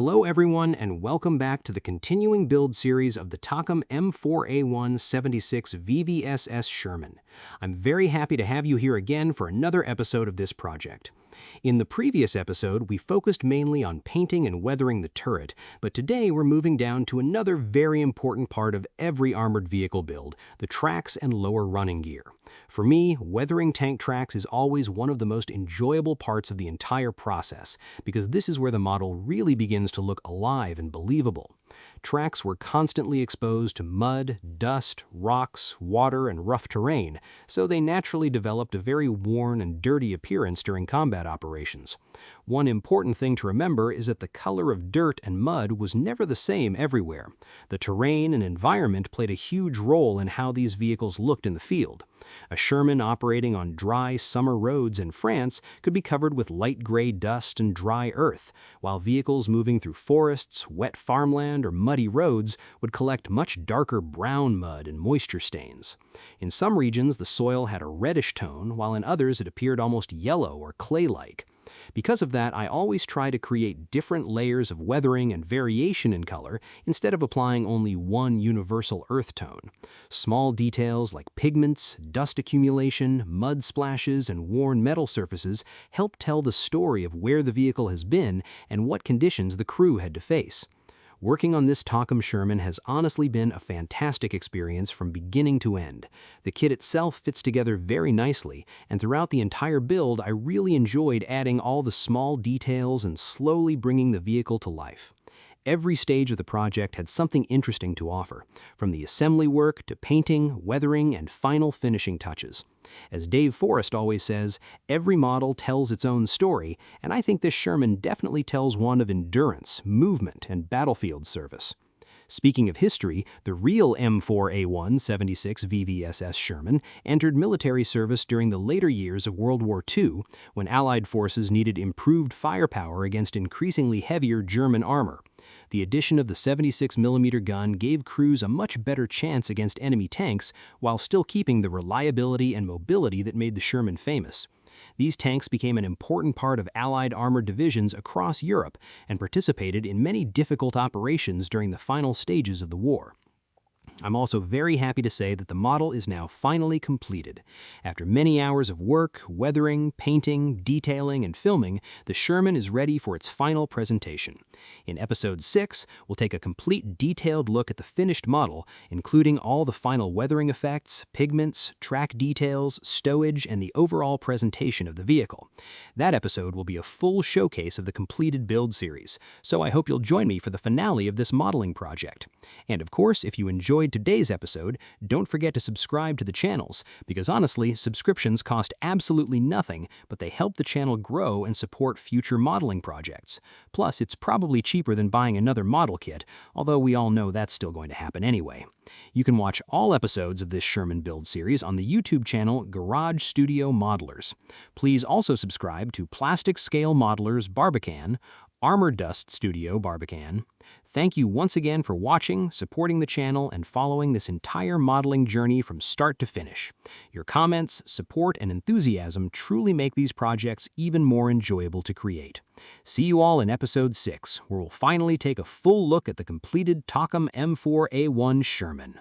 Hello everyone and welcome back to the continuing build series of the Takom M4A1 76 VVSS Sherman. I'm very happy to have you here again for another episode of this project. In the previous episode, we focused mainly on painting and weathering the turret, but today we're moving down to another very important part of every armored vehicle build, the tracks and lower running gear. For me, weathering tank tracks is always one of the most enjoyable parts of the entire process, because this is where the model really begins to look alive and believable. Tracks were constantly exposed to mud, dust, rocks, water, and rough terrain, so they naturally developed a very worn and dirty appearance during combat operations. One important thing to remember is that the color of dirt and mud was never the same everywhere. The terrain and environment played a huge role in how these vehicles looked in the field. A Sherman operating on dry summer roads in France could be covered with light gray dust and dry earth, while vehicles moving through forests, wet farmland, or muddy roads would collect much darker brown mud and moisture stains. In some regions, the soil had a reddish tone, while in others it appeared almost yellow or clay-like. Because of that, I always try to create different layers of weathering and variation in color instead of applying only one universal earth tone. Small details like pigments, dust accumulation, mud splashes, and worn metal surfaces help tell the story of where the vehicle has been and what conditions the crew had to face. Working on this Takom Sherman has honestly been a fantastic experience from beginning to end. The kit itself fits together very nicely, and throughout the entire build I really enjoyed adding all the small details and slowly bringing the vehicle to life. Every stage of the project had something interesting to offer, from the assembly work to painting, weathering, and final finishing touches. As Dave Forrest always says, every model tells its own story, and I think this Sherman definitely tells one of endurance, movement, and battlefield service. Speaking of history, the real M4A1 76 VVSS Sherman entered military service during the later years of World War II, when Allied forces needed improved firepower against increasingly heavier German armor. The addition of the 76mm gun gave crews a much better chance against enemy tanks while still keeping the reliability and mobility that made the Sherman famous. These tanks became an important part of Allied armored divisions across Europe and participated in many difficult operations during the final stages of the war. I'm also very happy to say that the model is now finally completed. After many hours of work, weathering, painting, detailing, and filming, the Sherman is ready for its final presentation. In Episode 6, we'll take a complete detailed look at the finished model, including all the final weathering effects, pigments, track details, stowage, and the overall presentation of the vehicle. That episode will be a full showcase of the completed build series, so I hope you'll join me for the finale of this modeling project. And of course, if you enjoyed today's episode, don't forget to subscribe to the channels, because honestly, subscriptions cost absolutely nothing, but they help the channel grow and support future modeling projects. Plus, it's probably cheaper than buying another model kit, although we all know that's still going to happen anyway. You can watch all episodes of this Sherman build series on the YouTube channel Garage Studio Modelers. Please also subscribe to Plastic Scale Modelers Barbican, Armor Dust Studio Barbican. Thank you once again for watching, supporting the channel, and following this entire modeling journey from start to finish. Your comments, support, and enthusiasm truly make these projects even more enjoyable to create. See you all in Episode 6, where we'll finally take a full look at the completed Takom M4A1 Sherman.